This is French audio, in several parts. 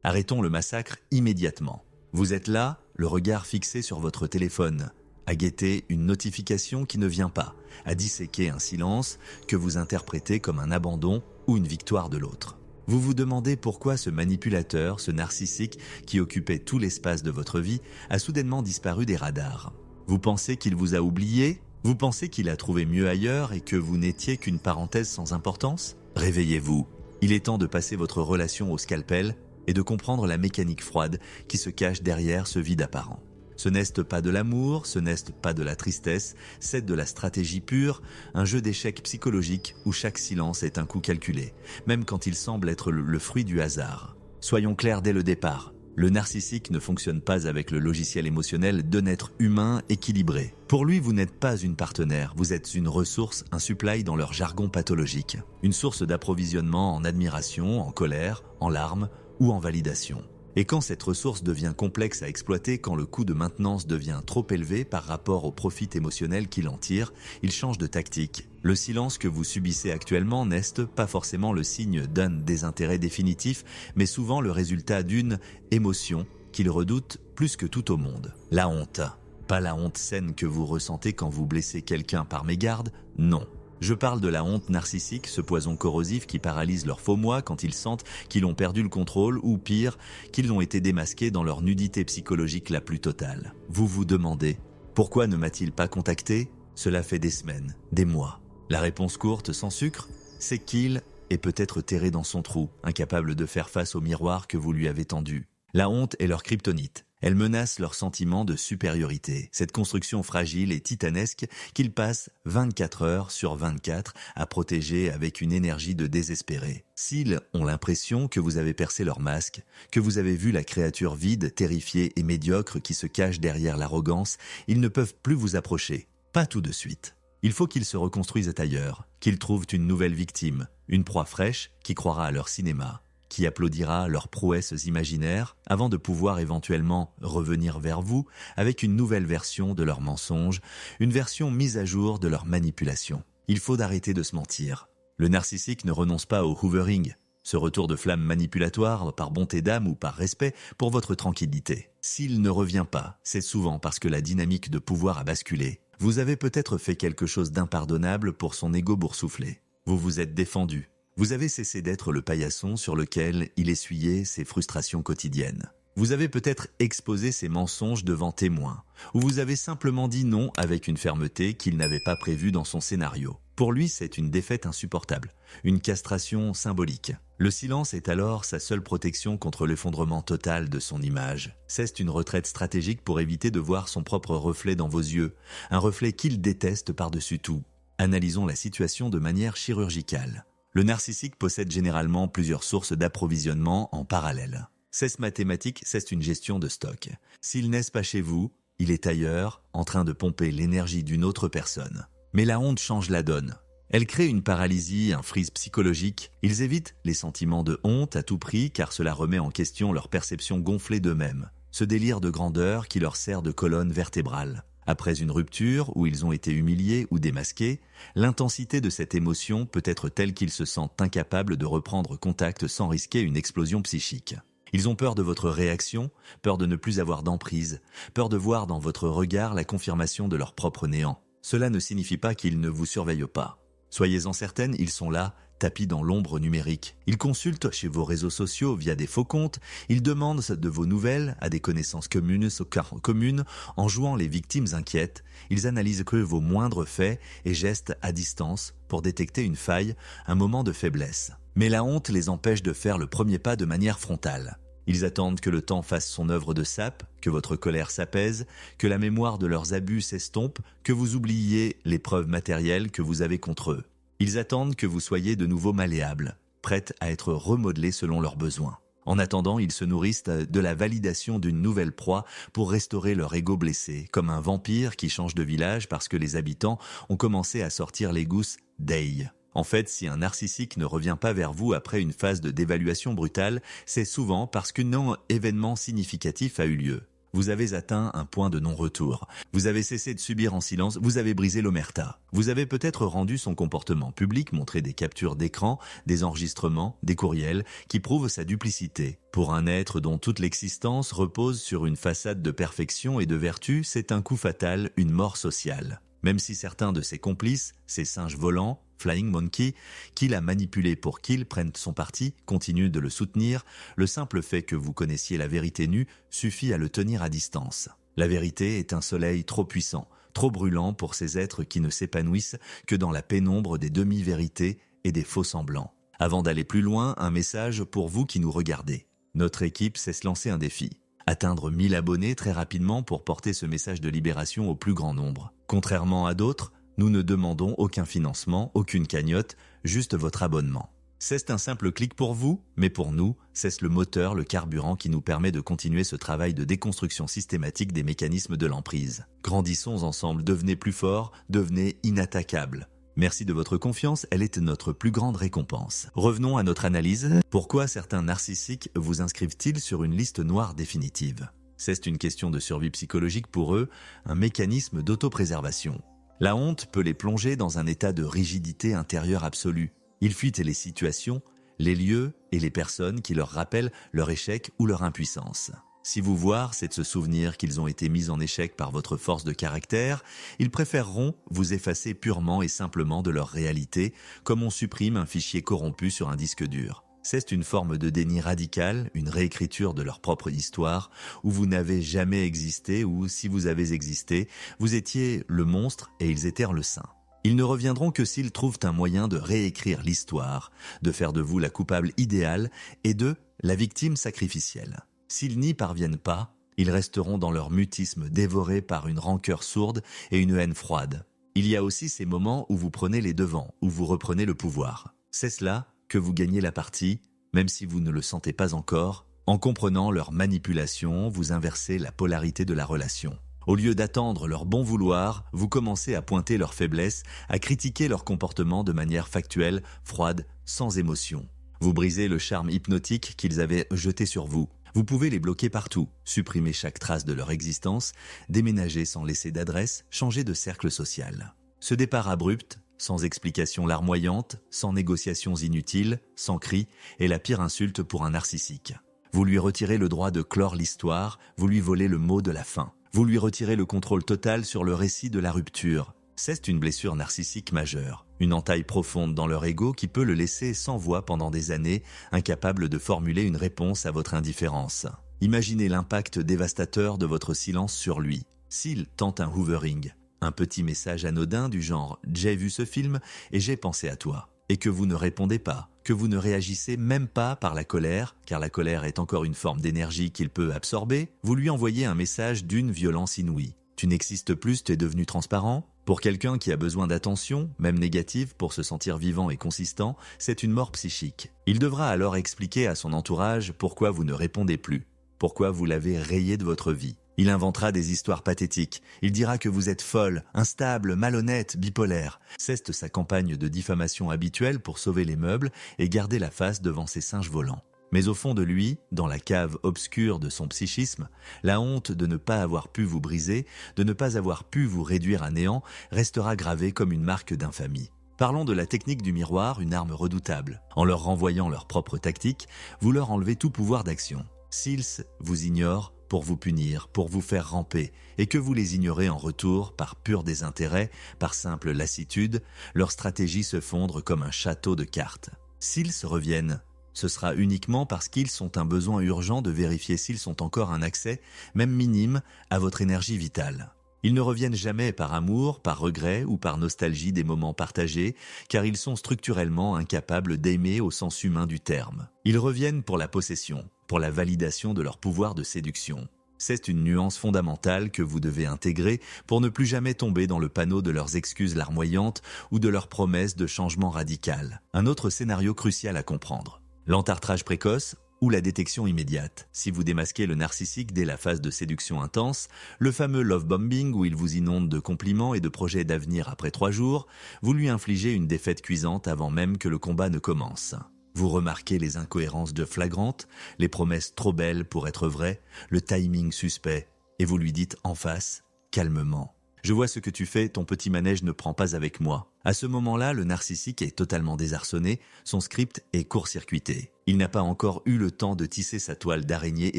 Arrêtons le massacre immédiatement. Vous êtes là, le regard fixé sur votre téléphone, à guetter une notification qui ne vient pas, à disséquer un silence que vous interprétez comme un abandon ou une victoire de l'autre. Vous vous demandez pourquoi ce manipulateur, ce narcissique qui occupait tout l'espace de votre vie, a soudainement disparu des radars. Vous pensez qu'il vous a oublié ? Vous pensez qu'il a trouvé mieux ailleurs et que vous n'étiez qu'une parenthèse sans importance ? Réveillez-vous. Il est temps de passer votre relation au scalpel et de comprendre la mécanique froide qui se cache derrière ce vide apparent. Ce n'est pas de l'amour, ce n'est pas de la tristesse, c'est de la stratégie pure, un jeu d'échecs psychologique où chaque silence est un coup calculé, même quand il semble être le fruit du hasard. Soyons clairs dès le départ, le narcissique ne fonctionne pas avec le logiciel émotionnel d'un être humain équilibré. Pour lui, vous n'êtes pas une partenaire, vous êtes une ressource, un supply dans leur jargon pathologique, une source d'approvisionnement en admiration, en colère, en larmes ou en validation. Et quand cette ressource devient complexe à exploiter, quand le coût de maintenance devient trop élevé par rapport au profit émotionnel qu'il en tire, il change de tactique. Le silence que vous subissez actuellement n'est pas forcément le signe d'un désintérêt définitif, mais souvent le résultat d'une émotion qu'il redoute plus que tout au monde. La honte. Pas la honte saine que vous ressentez quand vous blessez quelqu'un par mégarde, non. Je parle de la honte narcissique, ce poison corrosif qui paralyse leur faux moi quand ils sentent qu'ils ont perdu le contrôle ou pire, qu'ils ont été démasqués dans leur nudité psychologique la plus totale. Vous vous demandez, pourquoi ne m'a-t-il pas contacté ? Cela fait des semaines, des mois. La réponse courte, sans sucre, c'est qu'il est peut-être terré dans son trou, incapable de faire face au miroir que vous lui avez tendu. La honte est leur kryptonite. Elle menace leur sentiment de supériorité, cette construction fragile et titanesque qu'ils passent 24 heures sur 24 à protéger avec une énergie de désespéré. S'ils ont l'impression que vous avez percé leur masque, que vous avez vu la créature vide, terrifiée et médiocre qui se cache derrière l'arrogance, ils ne peuvent plus vous approcher. Pas tout de suite. Il faut qu'ils se reconstruisent ailleurs, qu'ils trouvent une nouvelle victime, une proie fraîche qui croira à leur cinéma, qui applaudira leurs prouesses imaginaires avant de pouvoir éventuellement revenir vers vous avec une nouvelle version de leurs mensonges, une version mise à jour de leur manipulation. Il faut arrêter de se mentir. Le narcissique ne renonce pas au hoovering, ce retour de flamme manipulatoire par bonté d'âme ou par respect pour votre tranquillité. S'il ne revient pas, c'est souvent parce que la dynamique de pouvoir a basculé. Vous avez peut-être fait quelque chose d'impardonnable pour son ego boursouflé. Vous vous êtes défendu. Vous avez cessé d'être le paillasson sur lequel il essuyait ses frustrations quotidiennes. Vous avez peut-être exposé ses mensonges devant témoins, ou vous avez simplement dit non avec une fermeté qu'il n'avait pas prévue dans son scénario. Pour lui, c'est une défaite insupportable, une castration symbolique. Le silence est alors sa seule protection contre l'effondrement total de son image. C'est une retraite stratégique pour éviter de voir son propre reflet dans vos yeux, un reflet qu'il déteste par-dessus tout. Analysons la situation de manière chirurgicale. Le narcissique possède généralement plusieurs sources d'approvisionnement en parallèle. C'est mathématique, c'est une gestion de stock. S'il n'est pas chez vous, il est ailleurs, en train de pomper l'énergie d'une autre personne. Mais la honte change la donne. Elle crée une paralysie, un freeze psychologique. Ils évitent les sentiments de honte à tout prix car cela remet en question leur perception gonflée d'eux-mêmes. Ce délire de grandeur qui leur sert de colonne vertébrale. Après une rupture où ils ont été humiliés ou démasqués, l'intensité de cette émotion peut être telle qu'ils se sentent incapables de reprendre contact sans risquer une explosion psychique. Ils ont peur de votre réaction, peur de ne plus avoir d'emprise, peur de voir dans votre regard la confirmation de leur propre néant. Cela ne signifie pas qu'ils ne vous surveillent pas. Soyez-en certaines, ils sont là, tapis dans l'ombre numérique. Ils consultent chez vos réseaux sociaux via des faux comptes, ils demandent de vos nouvelles à des connaissances communes en jouant les victimes inquiètes. Ils analysent que vos moindres faits et gestes à distance pour détecter une faille, un moment de faiblesse. Mais la honte les empêche de faire le premier pas de manière frontale. Ils attendent que le temps fasse son œuvre de sape, que votre colère s'apaise, que la mémoire de leurs abus s'estompe, que vous oubliez les preuves matérielles que vous avez contre eux. Ils attendent que vous soyez de nouveau malléables, prêtes à être remodelés selon leurs besoins. En attendant, ils se nourrissent de la validation d'une nouvelle proie pour restaurer leur ego blessé, comme un vampire qui change de village parce que les habitants ont commencé à sortir les gousses d'ail. En fait, si un narcissique ne revient pas vers vous après une phase de dévaluation brutale, c'est souvent parce qu'un événement significatif a eu lieu. Vous avez atteint un point de non-retour. Vous avez cessé de subir en silence, vous avez brisé l'omerta. Vous avez peut-être rendu son comportement public, montré des captures d'écran, des enregistrements, des courriels, qui prouvent sa duplicité. Pour un être dont toute l'existence repose sur une façade de perfection et de vertu, c'est un coup fatal, une mort sociale. Même si certains de ses complices, ces singes volants, Flying Monkey, qui l'a manipulé pour qu'il prenne son parti, continuent de le soutenir, le simple fait que vous connaissiez la vérité nue suffit à le tenir à distance. La vérité est un soleil trop puissant, trop brûlant pour ces êtres qui ne s'épanouissent que dans la pénombre des demi-vérités et des faux-semblants. Avant d'aller plus loin, un message pour vous qui nous regardez. Notre équipe sait se lancer un défi. Atteindre 1000 abonnés très rapidement pour porter ce message de libération au plus grand nombre. Contrairement à d'autres, nous ne demandons aucun financement, aucune cagnotte, juste votre abonnement. C'est un simple clic pour vous, mais pour nous, c'est le moteur, le carburant qui nous permet de continuer ce travail de déconstruction systématique des mécanismes de l'emprise. Grandissons ensemble, devenez plus forts, devenez inattaquables. Merci de votre confiance, elle est notre plus grande récompense. Revenons à notre analyse. Pourquoi certains narcissiques vous inscrivent-ils sur une liste noire définitive ? C'est une question de survie psychologique pour eux, un mécanisme d'autopréservation. La honte peut les plonger dans un état de rigidité intérieure absolue. Ils fuient les situations, les lieux et les personnes qui leur rappellent leur échec ou leur impuissance. Si vous voir, c'est de se souvenir qu'ils ont été mis en échec par votre force de caractère, ils préféreront vous effacer purement et simplement de leur réalité, comme on supprime un fichier corrompu sur un disque dur. C'est une forme de déni radical, une réécriture de leur propre histoire, où vous n'avez jamais existé ou, si vous avez existé, vous étiez le monstre et ils étaient le saint. Ils ne reviendront que s'ils trouvent un moyen de réécrire l'histoire, de faire de vous la coupable idéale et de la victime sacrificielle. S'ils n'y parviennent pas, ils resteront dans leur mutisme dévorés par une rancœur sourde et une haine froide. Il y a aussi ces moments où vous prenez les devants, où vous reprenez le pouvoir. C'est cela que vous gagnez la partie, même si vous ne le sentez pas encore. En comprenant leur manipulation, vous inversez la polarité de la relation. Au lieu d'attendre leur bon vouloir, vous commencez à pointer leurs faiblesses, à critiquer leur comportement de manière factuelle, froide, sans émotion. Vous brisez le charme hypnotique qu'ils avaient jeté sur vous. Vous pouvez les bloquer partout, supprimer chaque trace de leur existence, déménager sans laisser d'adresse, changer de cercle social. Ce départ abrupt, sans explication larmoyante, sans négociations inutiles, sans cris, est la pire insulte pour un narcissique. Vous lui retirez le droit de clore l'histoire, vous lui volez le mot de la fin. Vous lui retirez le contrôle total sur le récit de la rupture. C'est une blessure narcissique majeure, une entaille profonde dans leur ego qui peut le laisser sans voix pendant des années, incapable de formuler une réponse à votre indifférence. Imaginez l'impact dévastateur de votre silence sur lui. S'il tente un hoovering, un petit message anodin du genre « j'ai vu ce film et j'ai pensé à toi », et que vous ne répondez pas, que vous ne réagissez même pas par la colère, car la colère est encore une forme d'énergie qu'il peut absorber, vous lui envoyez un message d'une violence inouïe. Tu n'existes plus, tu es devenu transparent. Pour quelqu'un qui a besoin d'attention, même négative, pour se sentir vivant et consistant, c'est une mort psychique. Il devra alors expliquer à son entourage pourquoi vous ne répondez plus, pourquoi vous l'avez rayé de votre vie. Il inventera des histoires pathétiques. Il dira que vous êtes folle, instable, malhonnête, bipolaire. C'est sa campagne de diffamation habituelle pour sauver les meubles et garder la face devant ces singes volants. Mais au fond de lui, dans la cave obscure de son psychisme, la honte de ne pas avoir pu vous briser, de ne pas avoir pu vous réduire à néant, restera gravée comme une marque d'infamie. Parlons de la technique du miroir, une arme redoutable. En leur renvoyant leur propre tactique, vous leur enlevez tout pouvoir d'action. S'ils vous ignorent, pour vous punir, pour vous faire ramper, et que vous les ignorez en retour par pur désintérêt, par simple lassitude, leur stratégie se fondre comme un château de cartes. S'ils reviennent, ce sera uniquement parce qu'ils ont un besoin urgent de vérifier s'ils ont encore un accès, même minime, à votre énergie vitale. Ils ne reviennent jamais par amour, par regret ou par nostalgie des moments partagés, car ils sont structurellement incapables d'aimer au sens humain du terme. Ils reviennent pour la possession, pour la validation de leur pouvoir de séduction. C'est une nuance fondamentale que vous devez intégrer pour ne plus jamais tomber dans le panneau de leurs excuses larmoyantes ou de leurs promesses de changement radical. Un autre scénario crucial à comprendre. L'entartrage précoce ou la détection immédiate. Si vous démasquez le narcissique dès la phase de séduction intense, le fameux love bombing où il vous inonde de compliments et de projets d'avenir après 3 jours, vous lui infligez une défaite cuisante avant même que le combat ne commence. Vous remarquez les incohérences de flagrantes, les promesses trop belles pour être vraies, le timing suspect. et vous lui dites en face, calmement: « Je vois ce que tu fais, ton petit manège ne prend pas avec moi. » À ce moment-là, le narcissique est totalement désarçonné, son script est court-circuité. Il n'a pas encore eu le temps de tisser sa toile d'araignée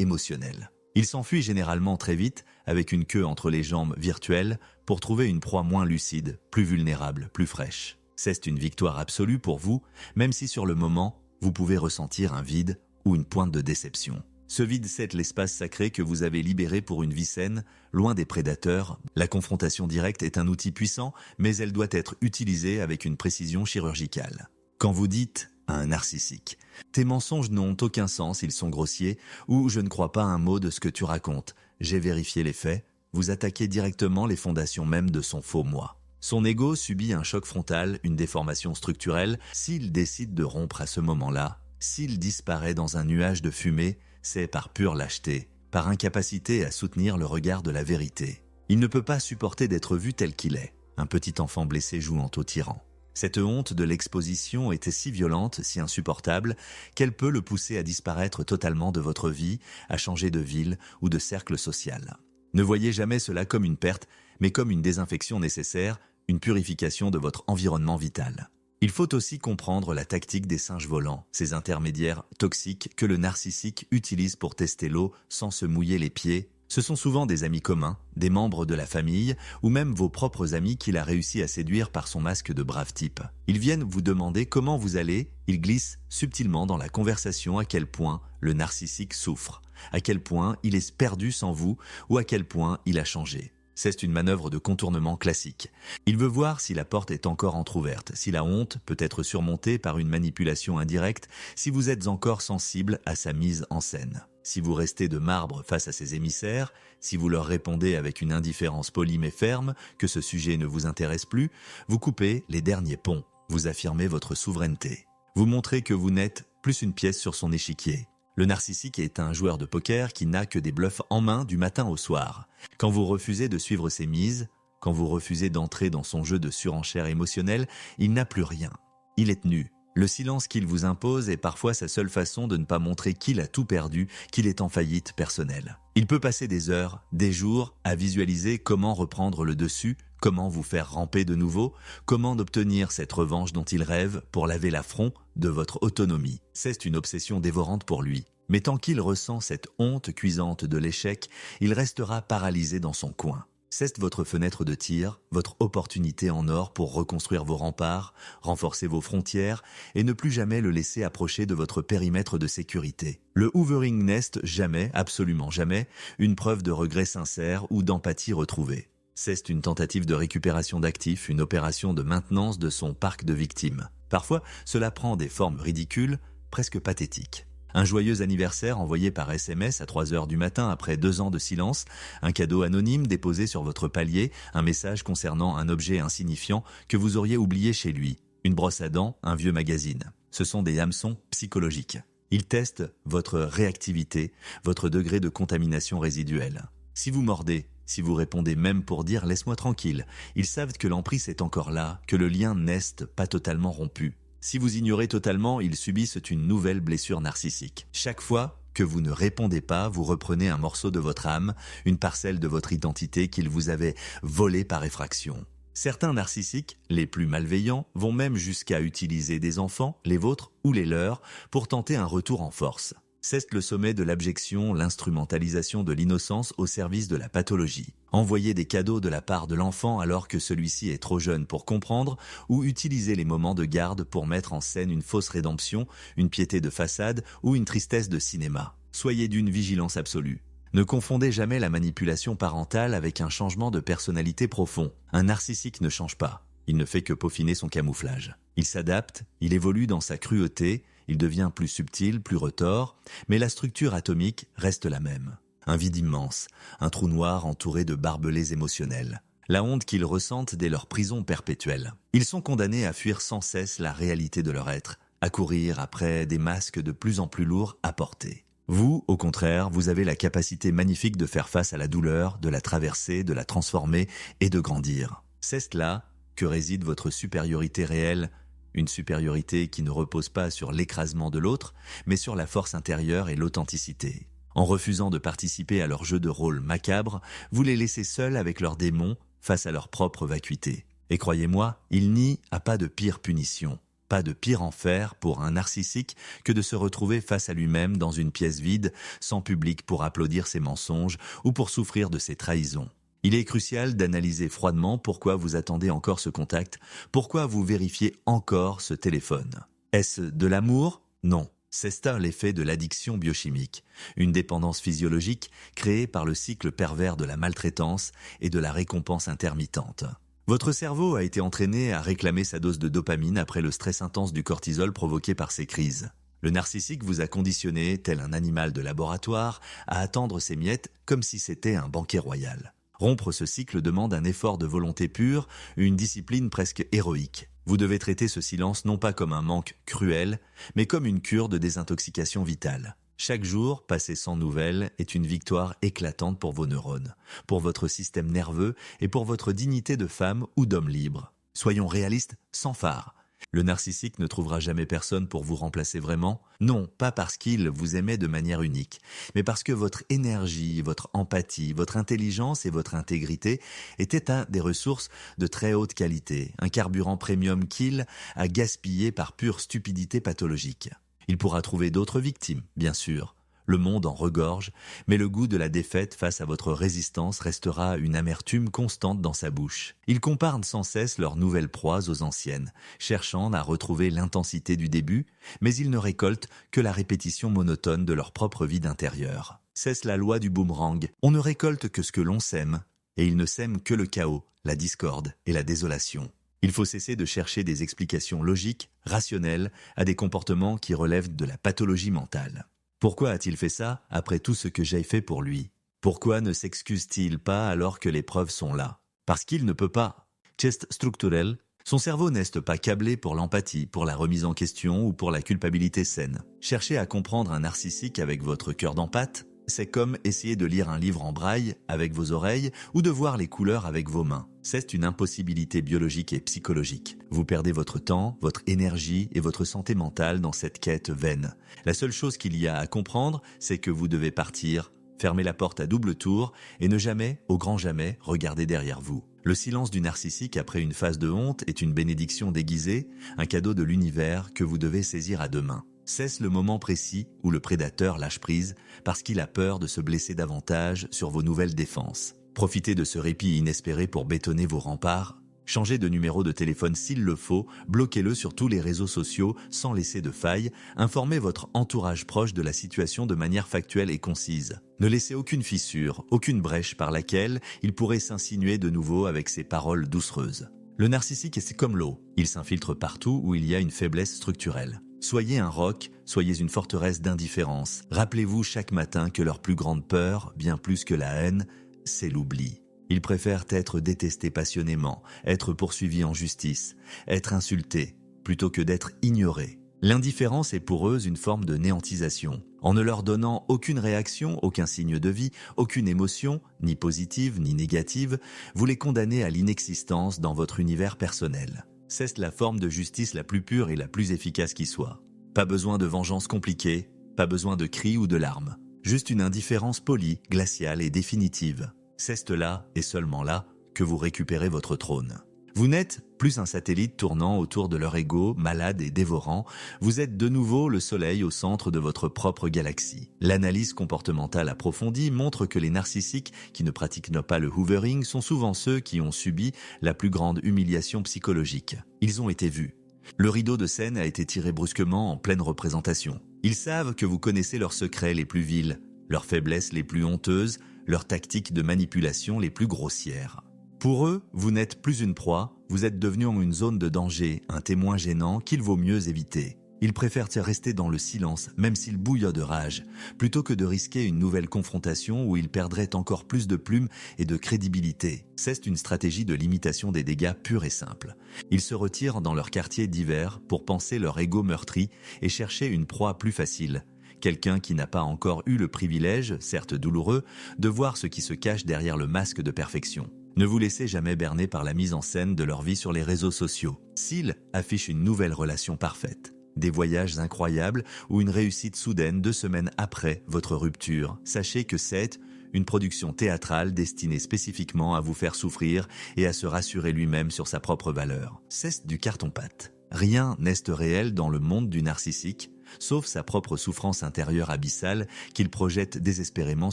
émotionnelle. Il s'enfuit généralement très vite, avec une queue entre les jambes virtuelles, pour trouver une proie moins lucide, plus vulnérable, plus fraîche. C'est une victoire absolue pour vous, même si sur le moment, vous pouvez ressentir un vide ou une pointe de déception. Ce vide, c'est l'espace sacré que vous avez libéré pour une vie saine, loin des prédateurs. La confrontation directe est un outil puissant, mais elle doit être utilisée avec une précision chirurgicale. Quand vous dites à un narcissique « Tes mensonges n'ont aucun sens, ils sont grossiers » ou « Je ne crois pas un mot de ce que tu racontes, j'ai vérifié les faits », vous attaquez directement les fondations même de son faux moi. Son ego subit un choc frontal, une déformation structurelle. S'il décide de rompre à ce moment-là, s'il disparaît dans un nuage de fumée, c'est par pure lâcheté, par incapacité à soutenir le regard de la vérité. Il ne peut pas supporter d'être vu tel qu'il est, un petit enfant blessé jouant au tyran. Cette honte de l'exposition était si violente, si insupportable, qu'elle peut le pousser à disparaître totalement de votre vie, à changer de ville ou de cercle social. Ne voyez jamais cela comme une perte, mais comme une désinfection nécessaire, une purification de votre environnement vital. Il faut aussi comprendre la tactique des singes volants, ces intermédiaires toxiques que le narcissique utilise pour tester l'eau sans se mouiller les pieds. Ce sont souvent des amis communs, des membres de la famille ou même vos propres amis qu'il a réussi à séduire par son masque de brave type. Ils viennent vous demander comment vous allez, ils glissent subtilement dans la conversation à quel point le narcissique souffre, à quel point il est perdu sans vous ou à quel point il a changé. C'est une manœuvre de contournement classique. Il veut voir si la porte est encore entr'ouverte, si la honte peut être surmontée par une manipulation indirecte, si vous êtes encore sensible à sa mise en scène. Si vous restez de marbre face à ses émissaires, si vous leur répondez avec une indifférence polie mais ferme que ce sujet ne vous intéresse plus, vous coupez les derniers ponts, vous affirmez votre souveraineté. Vous montrez que vous n'êtes plus une pièce sur son échiquier. Le narcissique est un joueur de poker qui n'a que des bluffs en main du matin au soir. Quand vous refusez de suivre ses mises, quand vous refusez d'entrer dans son jeu de surenchère émotionnelle, il n'a plus rien. Il est nu. Le silence qu'il vous impose est parfois sa seule façon de ne pas montrer qu'il a tout perdu, qu'il est en faillite personnelle. Il peut passer des heures, des jours, à visualiser comment reprendre le dessus, comment vous faire ramper de nouveau, comment obtenir cette revanche dont il rêve pour laver l'affront de votre autonomie. C'est une obsession dévorante pour lui. Mais tant qu'il ressent cette honte cuisante de l'échec, il restera paralysé dans son coin. C'est votre fenêtre de tir, votre opportunité en or pour reconstruire vos remparts, renforcer vos frontières et ne plus jamais le laisser approcher de votre périmètre de sécurité. Le hoovering nest jamais, absolument jamais, une preuve de regret sincère ou d'empathie retrouvée. C'est une tentative de récupération d'actifs, une opération de maintenance de son parc de victimes. Parfois, cela prend des formes ridicules, presque pathétiques. Un joyeux anniversaire envoyé par SMS à 3 heures du matin après 2 ans de silence, un cadeau anonyme déposé sur votre palier, un message concernant un objet insignifiant que vous auriez oublié chez lui, une brosse à dents, un vieux magazine. Ce sont des hameçons psychologiques. Ils testent votre réactivité, votre degré de contamination résiduelle. Si vous mordez, si vous répondez même pour dire « laisse-moi tranquille », ils savent que l'emprise est encore là, que le lien n'est pas totalement rompu. Si vous ignorez totalement, ils subissent une nouvelle blessure narcissique. Chaque fois que vous ne répondez pas, vous reprenez un morceau de votre âme, une parcelle de votre identité qu'ils vous avaient volée par effraction. Certains narcissiques, les plus malveillants, vont même jusqu'à utiliser des enfants, les vôtres ou les leurs, pour tenter un retour en force. C'est le sommet de l'abjection, l'instrumentalisation de l'innocence au service de la pathologie. Envoyer des cadeaux de la part de l'enfant alors que celui-ci est trop jeune pour comprendre, ou utiliser les moments de garde pour mettre en scène une fausse rédemption, une piété de façade ou une tristesse de cinéma. Soyez d'une vigilance absolue. Ne confondez jamais la manipulation parentale avec un changement de personnalité profond. Un narcissique ne change pas. Il ne fait que peaufiner son camouflage. Il s'adapte, il évolue dans sa cruauté, il devient plus subtil, plus retors, mais la structure atomique reste la même. Un vide immense, un trou noir entouré de barbelés émotionnels. La honte qu'ils ressentent dès leur prison perpétuelle. Ils sont condamnés à fuir sans cesse la réalité de leur être, à courir après des masques de plus en plus lourds à porter. Vous, au contraire, vous avez la capacité magnifique de faire face à la douleur, de la traverser, de la transformer et de grandir. C'est là que réside votre supériorité réelle, une supériorité qui ne repose pas sur l'écrasement de l'autre, mais sur la force intérieure et l'authenticité. En refusant de participer à leur jeu de rôle macabre, vous les laissez seuls avec leurs démons face à leur propre vacuité. Et croyez-moi, il n'y a pas de pire punition, pas de pire enfer pour un narcissique que de se retrouver face à lui-même dans une pièce vide, sans public pour applaudir ses mensonges ou pour souffrir de ses trahisons. Il est crucial d'analyser froidement pourquoi vous attendez encore ce contact, pourquoi vous vérifiez encore ce téléphone. Est-ce de l'amour ? Non. C'est ça l'effet de l'addiction biochimique, une dépendance physiologique créée par le cycle pervers de la maltraitance et de la récompense intermittente. Votre cerveau a été entraîné à réclamer sa dose de dopamine après le stress intense du cortisol provoqué par ces crises. Le narcissique vous a conditionné, tel un animal de laboratoire, à attendre ses miettes comme si c'était un banquet royal. Rompre ce cycle demande un effort de volonté pure, une discipline presque héroïque. Vous devez traiter ce silence non pas comme un manque cruel, mais comme une cure de désintoxication vitale. Chaque jour, passé sans nouvelles, est une victoire éclatante pour vos neurones, pour votre système nerveux et pour votre dignité de femme ou d'homme libre. Soyons réalistes, sans phare. Le narcissique ne trouvera jamais personne pour vous remplacer vraiment. Non, pas parce qu'il vous aimait de manière unique, mais parce que votre énergie, votre empathie, votre intelligence et votre intégrité étaient des ressources de très haute qualité, un carburant premium qu'il a gaspillé par pure stupidité pathologique. Il pourra trouver d'autres victimes, bien sûr. Le monde en regorge, mais le goût de la défaite face à votre résistance restera une amertume constante dans sa bouche. Ils comparent sans cesse leurs nouvelles proies aux anciennes, cherchant à retrouver l'intensité du début, mais ils ne récoltent que la répétition monotone de leur propre vide intérieur. C'est la loi du boomerang. On ne récolte que ce que l'on sème, et ils ne sèment que le chaos, la discorde et la désolation. Il faut cesser de chercher des explications logiques, rationnelles, à des comportements qui relèvent de la pathologie mentale. Pourquoi a-t-il fait ça après tout ce que j'ai fait pour lui ? Pourquoi ne s'excuse-t-il pas alors que les preuves sont là ? Parce qu'il ne peut pas. Geste structurel, son cerveau n'est pas câblé pour l'empathie, pour la remise en question ou pour la culpabilité saine. Chercher à comprendre un narcissique avec votre cœur d'empathe, c'est comme essayer de lire un livre en braille avec vos oreilles ou de voir les couleurs avec vos mains. C'est une impossibilité biologique et psychologique. Vous perdez votre temps, votre énergie et votre santé mentale dans cette quête vaine. La seule chose qu'il y a à comprendre, c'est que vous devez partir, fermer la porte à double tour et ne jamais, au grand jamais, regarder derrière vous. Le silence du narcissique après une phase de honte est une bénédiction déguisée, un cadeau de l'univers que vous devez saisir à deux mains. C'est le moment précis où le prédateur lâche prise parce qu'il a peur de se blesser davantage sur vos nouvelles défenses. Profitez de ce répit inespéré pour bétonner vos remparts. Changez de numéro de téléphone s'il le faut, bloquez-le sur tous les réseaux sociaux sans laisser de faille, informez votre entourage proche de la situation de manière factuelle et concise. Ne laissez aucune fissure, aucune brèche par laquelle il pourrait s'insinuer de nouveau avec ses paroles doucereuses. Le narcissique est comme l'eau, il s'infiltre partout où il y a une faiblesse structurelle. Soyez un roc, soyez une forteresse d'indifférence. Rappelez-vous chaque matin que leur plus grande peur, bien plus que la haine, c'est l'oubli. Ils préfèrent être détestés passionnément, être poursuivis en justice, être insultés, plutôt que d'être ignorés. L'indifférence est pour eux une forme de néantisation. En ne leur donnant aucune réaction, aucun signe de vie, aucune émotion, ni positive ni négative, vous les condamnez à l'inexistence dans votre univers personnel. C'est la forme de justice la plus pure et la plus efficace qui soit. Pas besoin de vengeance compliquée, pas besoin de cris ou de larmes. Juste une indifférence polie, glaciale et définitive. C'est là, et seulement là, que vous récupérez votre trône. Vous n'êtes plus un satellite tournant autour de leur ego, malade et dévorant, vous êtes de nouveau le soleil au centre de votre propre galaxie. L'analyse comportementale approfondie montre que les narcissiques qui ne pratiquent pas le hoovering sont souvent ceux qui ont subi la plus grande humiliation psychologique. Ils ont été vus. Le rideau de scène a été tiré brusquement en pleine représentation. Ils savent que vous connaissez leurs secrets les plus vils, leurs faiblesses les plus honteuses, leurs tactiques de manipulation les plus grossières. Pour eux, vous n'êtes plus une proie, vous êtes devenu en une zone de danger, un témoin gênant qu'il vaut mieux éviter. Ils préfèrent rester dans le silence, même s'ils bouillent de rage, plutôt que de risquer une nouvelle confrontation où ils perdraient encore plus de plumes et de crédibilité. C'est une stratégie de limitation des dégâts pure et simple. Ils se retirent dans leur quartier divers pour panser leur ego meurtri et chercher une proie plus facile. Quelqu'un qui n'a pas encore eu le privilège, certes douloureux, de voir ce qui se cache derrière le masque de perfection. Ne vous laissez jamais berner par la mise en scène de leur vie sur les réseaux sociaux. S'ils affichent une nouvelle relation parfaite, des voyages incroyables ou une réussite soudaine 2 semaines après votre rupture. Sachez que c'est une production théâtrale destinée spécifiquement à vous faire souffrir et à se rassurer lui-même sur sa propre valeur. C'est du carton-pâte. Rien n'est réel dans le monde du narcissique, sauf sa propre souffrance intérieure abyssale qu'il projette désespérément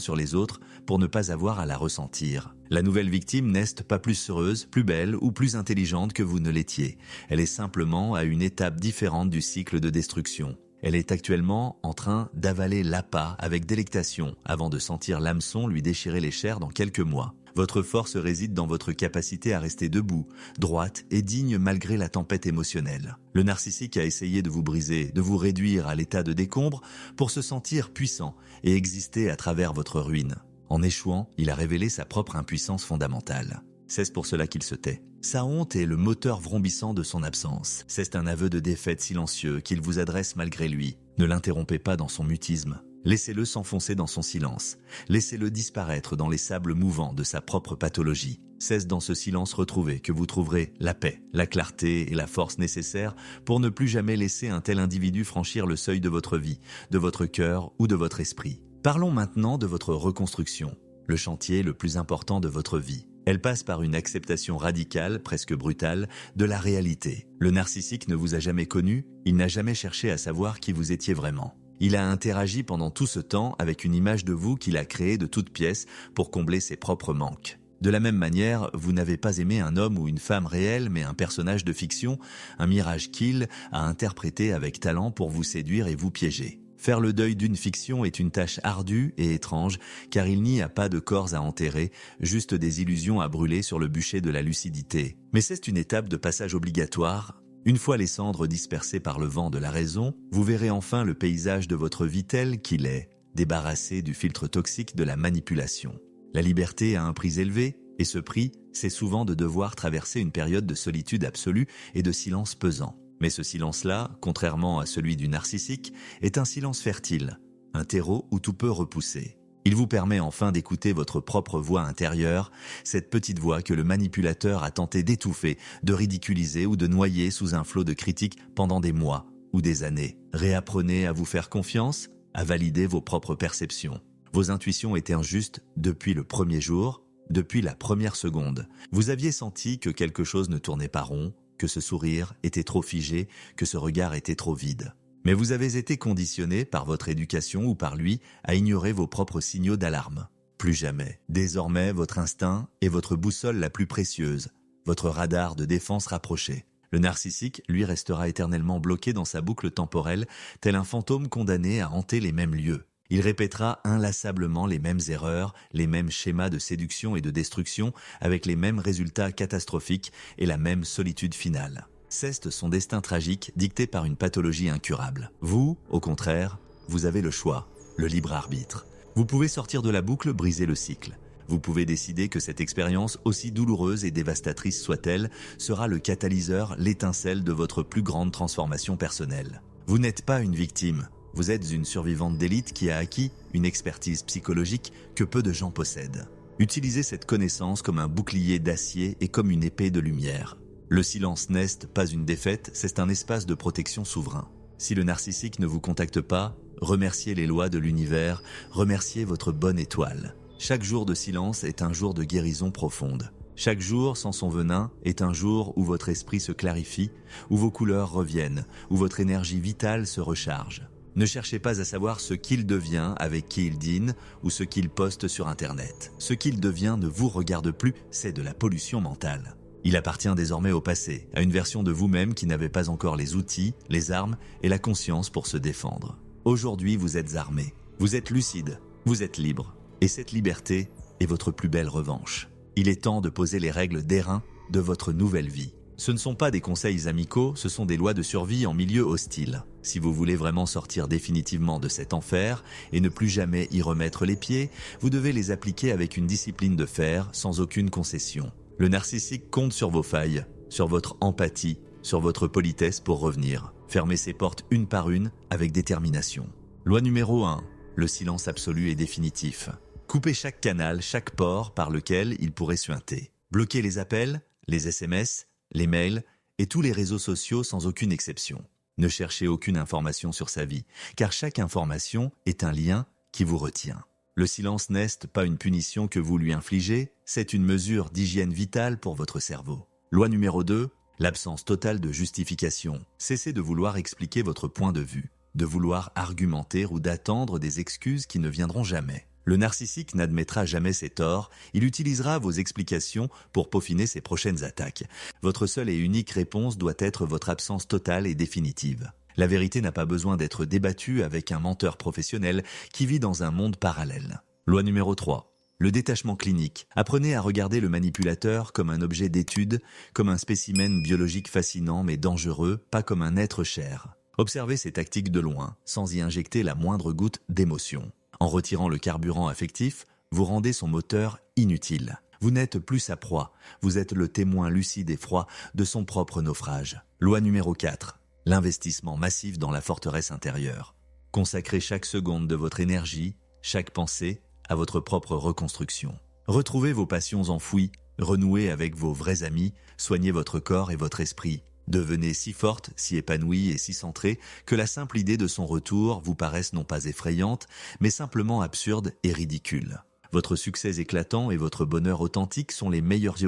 sur les autres pour ne pas avoir à la ressentir. La nouvelle victime n'est pas plus heureuse, plus belle ou plus intelligente que vous ne l'étiez. Elle est simplement à une étape différente du cycle de destruction. Elle est actuellement en train d'avaler l'appât avec délectation avant de sentir l'hameçon lui déchirer les chairs dans quelques mois. Votre force réside dans votre capacité à rester debout, droite et digne malgré la tempête émotionnelle. Le narcissique a essayé de vous briser, de vous réduire à l'état de décombre pour se sentir puissant et exister à travers votre ruine. En échouant, il a révélé sa propre impuissance fondamentale. C'est pour cela qu'il se tait. Sa honte est le moteur vrombissant de son absence. C'est un aveu de défaite silencieux qu'il vous adresse malgré lui. Ne l'interrompez pas dans son mutisme. Laissez-le s'enfoncer dans son silence. Laissez-le disparaître dans les sables mouvants de sa propre pathologie. C'est dans ce silence retrouvé que vous trouverez la paix, la clarté et la force nécessaires pour ne plus jamais laisser un tel individu franchir le seuil de votre vie, de votre cœur ou de votre esprit. Parlons maintenant de votre reconstruction, le chantier le plus important de votre vie. Elle passe par une acceptation radicale, presque brutale, de la réalité. Le narcissique ne vous a jamais connu, il n'a jamais cherché à savoir qui vous étiez vraiment. Il a interagi pendant tout ce temps avec une image de vous qu'il a créée de toutes pièces pour combler ses propres manques. De la même manière, vous n'avez pas aimé un homme ou une femme réelle, mais un personnage de fiction, un mirage qu'il a interprété avec talent pour vous séduire et vous piéger. Faire le deuil d'une fiction est une tâche ardue et étrange, car il n'y a pas de corps à enterrer, juste des illusions à brûler sur le bûcher de la lucidité. Mais c'est une étape de passage obligatoire. Une fois les cendres dispersées par le vent de la raison, vous verrez enfin le paysage de votre vie tel qu'il est, débarrassé du filtre toxique de la manipulation. La liberté a un prix élevé, et ce prix, c'est souvent de devoir traverser une période de solitude absolue et de silence pesant. Mais ce silence-là, contrairement à celui du narcissique, est un silence fertile, un terreau où tout peut repousser. Il vous permet enfin d'écouter votre propre voix intérieure, cette petite voix que le manipulateur a tenté d'étouffer, de ridiculiser ou de noyer sous un flot de critiques pendant des mois ou des années. Réapprenez à vous faire confiance, à valider vos propres perceptions. Vos intuitions étaient injustes depuis le premier jour, depuis la première seconde. Vous aviez senti que quelque chose ne tournait pas rond, que ce sourire était trop figé, que ce regard était trop vide. Mais vous avez été conditionné par votre éducation ou par lui à ignorer vos propres signaux d'alarme. Plus jamais. Désormais, votre instinct est votre boussole la plus précieuse, votre radar de défense rapproché. Le narcissique, lui, restera éternellement bloqué dans sa boucle temporelle, tel un fantôme condamné à hanter les mêmes lieux. Il répétera inlassablement les mêmes erreurs, les mêmes schémas de séduction et de destruction, avec les mêmes résultats catastrophiques et la même solitude finale. C'est son destin tragique dicté par une pathologie incurable. Vous, au contraire, vous avez le choix, le libre arbitre. Vous pouvez sortir de la boucle, briser le cycle. Vous pouvez décider que cette expérience, aussi douloureuse et dévastatrice soit-elle, sera le catalyseur, l'étincelle de votre plus grande transformation personnelle. Vous n'êtes pas une victime. Vous êtes une survivante d'élite qui a acquis une expertise psychologique que peu de gens possèdent. Utilisez cette connaissance comme un bouclier d'acier et comme une épée de lumière. Le silence n'est pas une défaite, c'est un espace de protection souverain. Si le narcissique ne vous contacte pas, remerciez les lois de l'univers, remerciez votre bonne étoile. Chaque jour de silence est un jour de guérison profonde. Chaque jour sans son venin est un jour où votre esprit se clarifie, où vos couleurs reviennent, où votre énergie vitale se recharge. Ne cherchez pas à savoir ce qu'il devient, avec qui il dîne ou ce qu'il poste sur Internet. Ce qu'il devient ne vous regarde plus, c'est de la pollution mentale. Il appartient désormais au passé, à une version de vous-même qui n'avait pas encore les outils, les armes et la conscience pour se défendre. Aujourd'hui, vous êtes armé, vous êtes lucide, vous êtes libre. Et cette liberté est votre plus belle revanche. Il est temps de poser les règles d'airain de votre nouvelle vie. Ce ne sont pas des conseils amicaux, ce sont des lois de survie en milieu hostile. Si vous voulez vraiment sortir définitivement de cet enfer et ne plus jamais y remettre les pieds, vous devez les appliquer avec une discipline de fer, sans aucune concession. Le narcissique compte sur vos failles, sur votre empathie, sur votre politesse pour revenir. Fermez ses portes une par une avec détermination. Loi numéro 1. Le silence absolu et définitif. Coupez chaque canal, chaque port par lequel il pourrait suinter. Bloquez les appels, les SMS, les mails et tous les réseaux sociaux sans aucune exception. Ne cherchez aucune information sur sa vie, car chaque information est un lien qui vous retient. Le silence n'est pas une punition que vous lui infligez, c'est une mesure d'hygiène vitale pour votre cerveau. Loi numéro 2, l'absence totale de justification. Cessez de vouloir expliquer votre point de vue, de vouloir argumenter ou d'attendre des excuses qui ne viendront jamais. Le narcissique n'admettra jamais ses torts, il utilisera vos explications pour peaufiner ses prochaines attaques. Votre seule et unique réponse doit être votre absence totale et définitive. La vérité n'a pas besoin d'être débattue avec un menteur professionnel qui vit dans un monde parallèle. Loi numéro 3. Le détachement clinique. Apprenez à regarder le manipulateur comme un objet d'étude, comme un spécimen biologique fascinant mais dangereux, pas comme un être cher. Observez ses tactiques de loin, sans y injecter la moindre goutte d'émotion. En retirant le carburant affectif, vous rendez son moteur inutile. Vous n'êtes plus sa proie, vous êtes le témoin lucide et froid de son propre naufrage. Loi numéro 4. L'investissement massif dans la forteresse intérieure. Consacrez chaque seconde de votre énergie, chaque pensée, à votre propre reconstruction. Retrouvez vos passions enfouies, renouez avec vos vrais amis, soignez votre corps et votre esprit. Devenez si forte, si épanouie et si centrée que la simple idée de son retour vous paraisse non pas effrayante, mais simplement absurde et ridicule. Votre succès éclatant et votre bonheur authentique sont les meilleures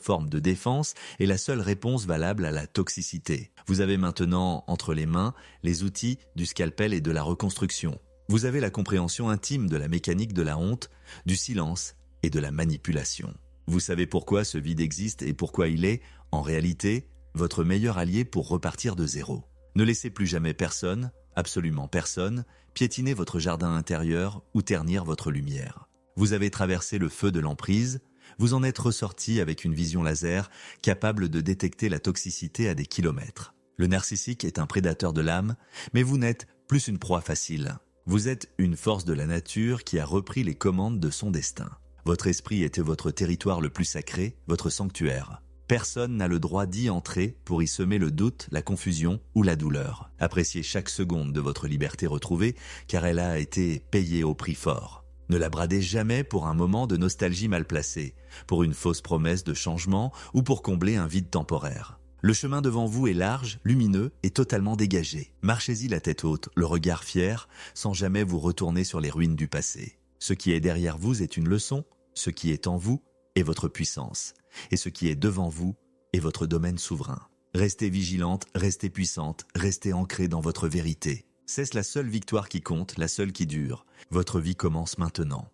formes de défense et la seule réponse valable à la toxicité. Vous avez maintenant entre les mains les outils du scalpel et de la reconstruction. Vous avez la compréhension intime de la mécanique de la honte, du silence et de la manipulation. Vous savez pourquoi ce vide existe et pourquoi il est, en réalité, votre meilleur allié pour repartir de zéro. Ne laissez plus jamais personne, absolument personne, piétiner votre jardin intérieur ou ternir votre lumière. Vous avez traversé le feu de l'emprise, vous en êtes ressorti avec une vision laser capable de détecter la toxicité à des kilomètres. Le narcissique est un prédateur de l'âme, mais vous n'êtes plus une proie facile. Vous êtes une force de la nature qui a repris les commandes de son destin. Votre esprit était votre territoire le plus sacré, votre sanctuaire. Personne n'a le droit d'y entrer pour y semer le doute, la confusion ou la douleur. Appréciez chaque seconde de votre liberté retrouvée, car elle a été payée au prix fort. Ne la bradez jamais pour un moment de nostalgie mal placée, pour une fausse promesse de changement ou pour combler un vide temporaire. Le chemin devant vous est large, lumineux et totalement dégagé. Marchez-y la tête haute, le regard fier, sans jamais vous retourner sur les ruines du passé. Ce qui est derrière vous est une leçon, ce qui est en vous est votre puissance. Et ce qui est devant vous est votre domaine souverain. Restez vigilante, restez puissante, restez ancrée dans votre vérité. C'est la seule victoire qui compte, la seule qui dure. Votre vie commence maintenant.